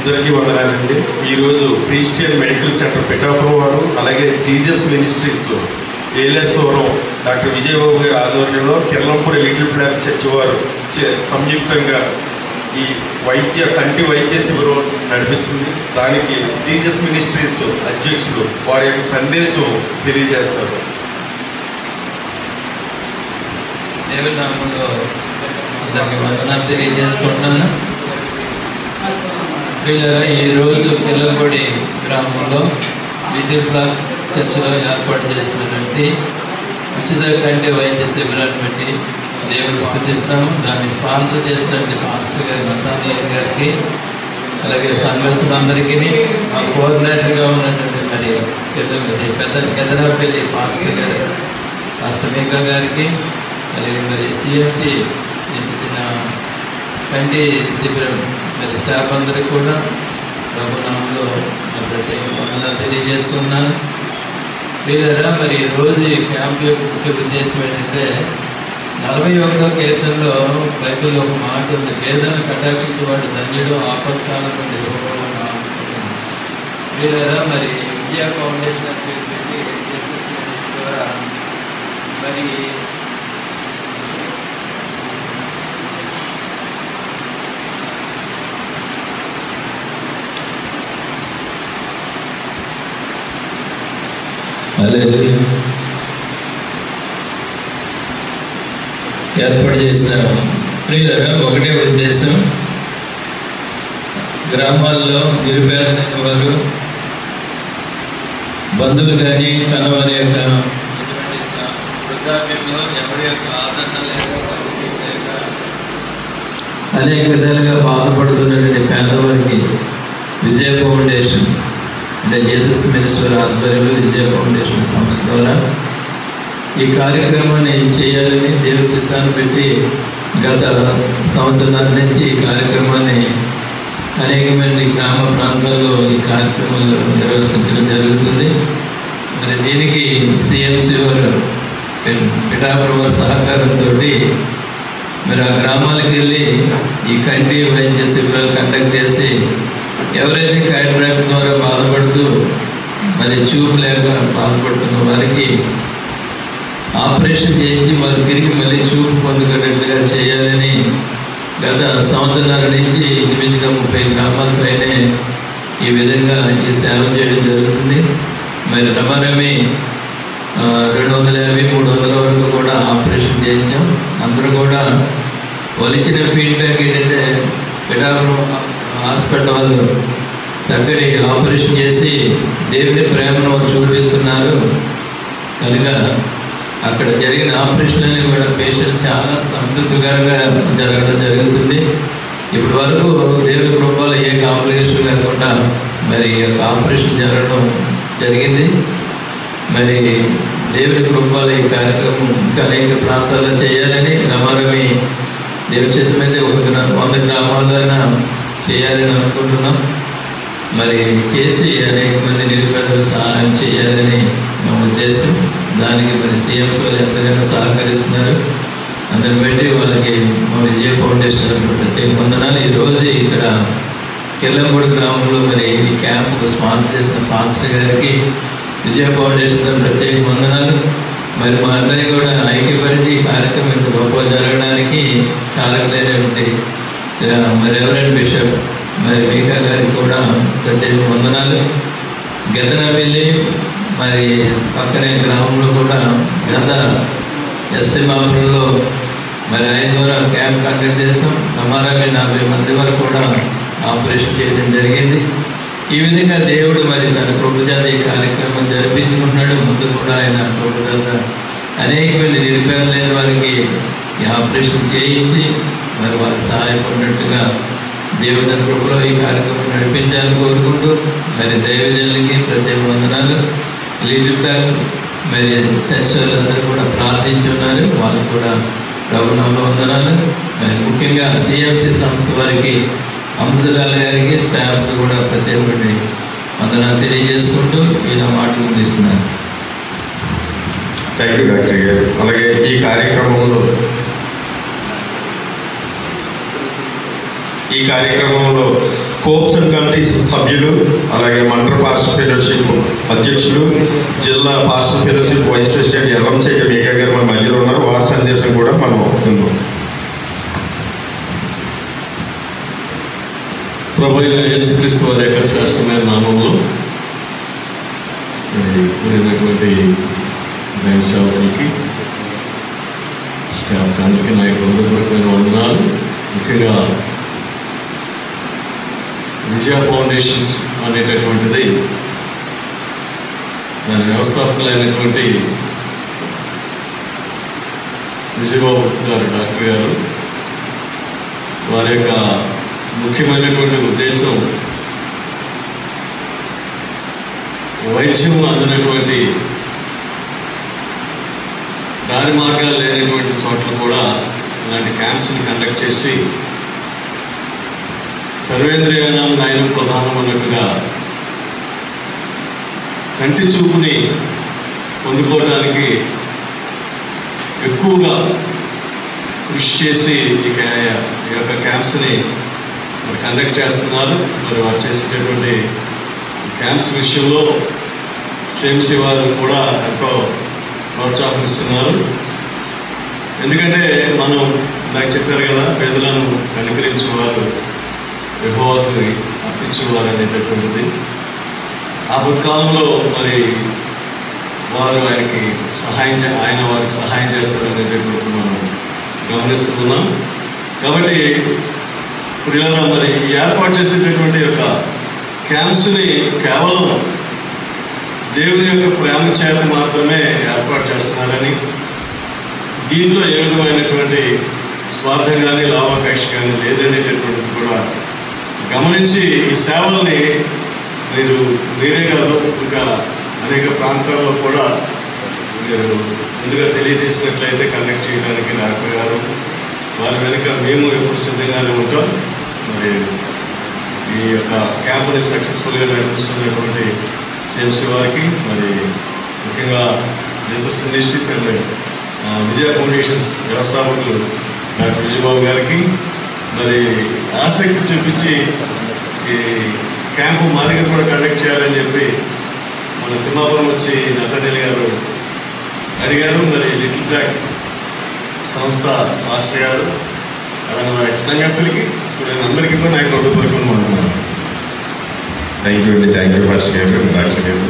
అందరికీ వందనాలండి. ఈరోజు క్రిస్టియన్ మెడికల్ సెంటర్ పిఠాపురం వారు, అలాగే Jesus ministries Yeleswaram doctor Vijaya Babu గారి ఆధ్వర్యంలో కిర్లంపూడి లిటిల్ ఫ్లాగ్ చర్చ్ వారు సంయుక్తంగా ఈ కంటి వైద్య శిబిరం నడిపిస్తుంది. దానికి జీసస్ మినిస్ట్రీస్ అధ్యక్షులు వారి యొక్క సందేశం తెలియజేస్తారు. దేవుని నామములో అందరికీ వందనాలు తెలియజేసుకుంటున్నాను. ఈరోజు కిర్లంపూడి గ్రామంలో లిటిల్ ఫ్లాగ్ చర్చిలో ఏర్పాటు చేసినటువంటి ఉచిత కంటి వైద్య శిబిరాన్ని బట్టి దేవుడు స్తుతిస్తాము. దాన్ని స్పాన్సర్ చేసినటువంటి పాస్టర్ గారి నతానియల్ గారికి, అలాగే సంఘస్థులందరికీ, మా కోఆర్డినేటర్గా ఉన్నటువంటి మరి పెద్దపల్లి పాస్టర్ గారు పాస్టర్ మేకా గారికి, అలాగే మరి సిఎంసి చిన్న కంటి శిబిరం మరి స్టాఫ్ అందరికీ కూడా ప్రభునామంలో ప్రత్యేక వందనాలు తెలియజేస్తున్నాను. లేదా మరి ఈరోజు ఈ క్యాంప్ యొక్క ముఖ్య ఉద్దేశం ఏంటంటే 41వ కీర్తనలో బైబిల్లో ఒక మాట ఉంది, వేదన కటాక్షించేవాడు ధన్యుడు, ఆపత్కాలం నుండి లేదా మరి విద్యా ఫౌండేషన్ ద్వారా మరి ఏర్పాటు చేసిన ప్రియులరా ఒకటే ఉద్దేశం, గ్రామాల్లో నిరుపేద వారు బంధువులు కానీ కన్నవారి యొక్క వృద్ధాప్యంలో ఎవరి యొక్క ఆదరణ లేక అనేక విధాలుగా బాధపడుతున్నటువంటి పేదవారికి విజయ ఫౌండేషన్ అంటే జీసస్ మినిస్టర్ ఆధ్వర్యంలో విజయ ఫౌండేషన్ సంస్థ ద్వారా ఈ కార్యక్రమాన్ని చేయాలని దేవుని చిత్తాన్ని పెట్టి గత సంవత్సరాల నుంచి ఈ కార్యక్రమాన్ని అనేకమంది గ్రామ ప్రాంతాల్లో ఈ కార్యక్రమాలు నిర్వహించడం జరుగుతుంది. మరి దీనికి సిఎంసి వారు పిఠాపురం వారి సహకారంతో మరి ఆ గ్రామాలకు వెళ్ళి ఈ కంటి వైద్య శిబిరాలు కండక్ట్ చేసి ఎవరైతే కాంట్రాక్ట్ ద్వారా బాధపడుతూ మరి చూపు లేక బాధపడుతున్న వారికి ఆపరేషన్ చేయించి వారు తిరిగి మళ్ళీ చూపు పొందుకునేట్టుగా చేయాలని గత సంవత్సరాల నుంచి ఇంచుమించుగా 30 గ్రామాలపైనే ఈ విధంగా ఈ సేవ చేయడం జరుగుతుంది. మరి రమారమి 250-300 వరకు కూడా ఆపరేషన్ చేయించాం. అందరూ కూడా వచ్చిన ఫీడ్బ్యాక్ ఏంటంటే పిఠాపురం హాస్పిటల్ వాళ్ళు చక్కటి ఆపరేషన్ చేసి దేవుని ప్రేమను చూపిస్తున్నారు కనుక అక్కడ జరిగిన ఆపరేషన్ అన్ని కూడా పేషెంట్ చాలా సంతృప్తికరంగా జరగడం జరుగుతుంది. ఇప్పటి వరకు దేవుని కృపలో ఏ కాంప్లికేషన్ లేకుండా మరి ఆపరేషన్ జరగడం జరిగింది. మరి దేవుని కృపలో ఈ కార్యక్రమం ఇంకా అనేక ప్రాంతాల్లో చేయాలని రమారమి దేవుని చేతి మీద 100 గ్రామాలైనా చేయాలని అనుకుంటున్నాం. మరి చేసి అనేక మంది నిరుపేదలు సహాయం చేయాలని మా ఉద్దేశం. దానికి మరి సీఎంస్ వాళ్ళు ఎంతగానో సహకరిస్తున్నారు. అందరిని బట్టి వాళ్ళకి మా విజయ ఫౌండేషన్ ప్రత్యేక వందనాలు. ఈరోజు ఇక్కడ కిర్లంపూడి గ్రామంలో మరి ఈ క్యాంపుకు స్పాన్సర్ చేసిన పాస్టర్ గారికి విజయ ఫౌండేషన్ ప్రత్యేక వందనాలు. మరి మా అందరికీ కూడా ఐక్యపరిచి ఈ కార్యక్రమం ఇంత గొప్ప జరగడానికి కారకులైనటువంటి మరి రెవరెండ్ బిషప్ మరి మేకా గారికి కూడా ప్రత్యేక వందనాలు. గెదనపల్లి మరి పక్కనే గ్రామంలో కూడా గత ఎస్టీ మాపురంలో మరి 5 వారాలు క్యాంప్ కండక్ట్ చేస్తాం. రమారమి 40 మంది వరకు కూడా ఆపరేషన్ చేయడం జరిగింది. ఈ విధంగా దేవుడు మరి తన కృపచేత ఈ కార్యక్రమం జరిపించుకుంటున్నాడు. ముందు కూడా ఆయన కృపచేత అనేక మంది నిరుపేదలైన వారికి ఈ ఆపరేషన్ చేయించి మరి వారికి సహాయపడినట్టుగా దేవుడి తన కృపలో ఈ కార్యక్రమం నడిపించాలని కోరుకుంటూ మరి దైవజనులకి ప్రత్యేక వందనాలు. లిటిల్ ఫ్లాగ్ మరి చర్చ్ వాళ్ళందరూ కూడా ప్రార్థించున్నారు, వాళ్ళకు కూడా ప్రభునామంలో వందనాలు. మరి ముఖ్యంగా సిఎంసి సంస్థ వారికి అమృతలాల్ గారికి స్టాఫ్ కూడా ప్రత్యేకమైన వందనాలు తెలియజేసుకుంటూ ఇలా మాటలు తీసుకున్నారు. థ్యాంక్ యూ డాక్టర్ గారు. అలాగే ఈ కార్యక్రమంలో కోప్స్ అండ్ కమిటీస్ సభ్యులు, అలాగే మండల పాస్టర్ ఫెలోషిప్ అధ్యక్షులు, జిల్లా పాస్టర్ ఫెలోషిప్ వైస్ ప్రెసిడెంట్ ఎర్రంశేఖ మేఘా గారు మన మధ్యలో ఉన్నారు. వారి సందేశం కూడా మనం అవుతుందాం. ప్రభువైన యేసుక్రీస్తు వారి యొక్క శ్రేష్టమైన నామంలో కూడినటువంటి దైవ సేవకులకి, స్టాఫ్ అందరికీ నా యొక్క హృదయపూర్వకమైన వందనాలు. ముఖ్యంగా విజయ ఫౌండేషన్స్ అనేటటువంటిది దాని వ్యవస్థాపకులైనటువంటి విజయబాబు గారు, డాక్టర్ గారు, వారి యొక్క ముఖ్యమైనటువంటి ఉద్దేశం వైద్యం అందినటువంటి దారి మార్గాలు లేనటువంటి చోట్ల కూడా ఇలాంటి క్యాంప్స్ని కండక్ట్ చేసి సర్వేంద్రియానం నయనం ప్రధానం అన్నట్టుగా కంటి చూపుని పొందుకోవడానికి ఎక్కువగా కృషి చేసి ఈ యొక్క క్యాంప్స్ని మరి కండక్ట్ చేస్తున్నారు. మరి వారు చేసేటటువంటి క్యాంప్స్ విషయంలో సిఎంసి వారు కూడా ఎంతో ప్రోత్సాహిస్తున్నారు. ఎందుకంటే మనం నాకు చెప్పారు కదా, పేదలను కనికరించేవారు యెహోవాకు అర్పించేవారు అనేటటువంటిది. ఆ కాలంలో మరి వారు ఆయనకి ఆయన వారికి సహాయం చేస్తారు అనేటటువంటి మనం గమనిస్తున్నాం. కాబట్టి ఇప్పుడు ఇలా మరి ఏర్పాటు చేసేటటువంటి యొక్క క్యాంప్స్ని కేవలం దేవుని యొక్క ప్రేమ చేత మాత్రమే ఏర్పాటు చేస్తున్నారని, దీంట్లో ఏ విధమైనటువంటి స్వార్థం కానీ లాభాపేక్ష కానీ లేదనేటటువంటిది కూడా గమనించి ఈ సేవల్ని మీరే కాదు ఇంకా అనేక ప్రాంతాల్లో కూడా మీరు ముందుగా తెలియజేసినట్లయితే కండక్ట్ చేయడానికి డాక్టర్ గారు వారి వెనుక మేము ఎప్పుడు సిద్ధంగానే ఉంటాం. మరి ఈ యొక్క క్యాంపుని సక్సెస్ఫుల్గా నడిపిస్తున్నటువంటి సిఎంసి వారికి, మరి ముఖ్యంగా Jesus ministries and Vijaya foundations వ్యవస్థాపకులు డాక్టర్ విజయబాబు గారికి మరి ఆసక్తి చూపించి ఈ క్యాంపు మా దగ్గర కూడా కండక్ట్ చేయాలని చెప్పి మన తిమ్మాపురం వచ్చి నతనేల్ గారు అడిగారు. మరి లిటిల్ బ్లాక్ సంస్థ మాస్టర్ గారు అలాగే వారి సంఘస్థులకి నేను అందరికీ కూడా నాకు హృదయపూర్వకంగా మాట్లాడుతున్నాను. థ్యాంక్ యూ అండి. థ్యాంక్ యూ మాస్టర్ గారు, డాక్టర్ గారు.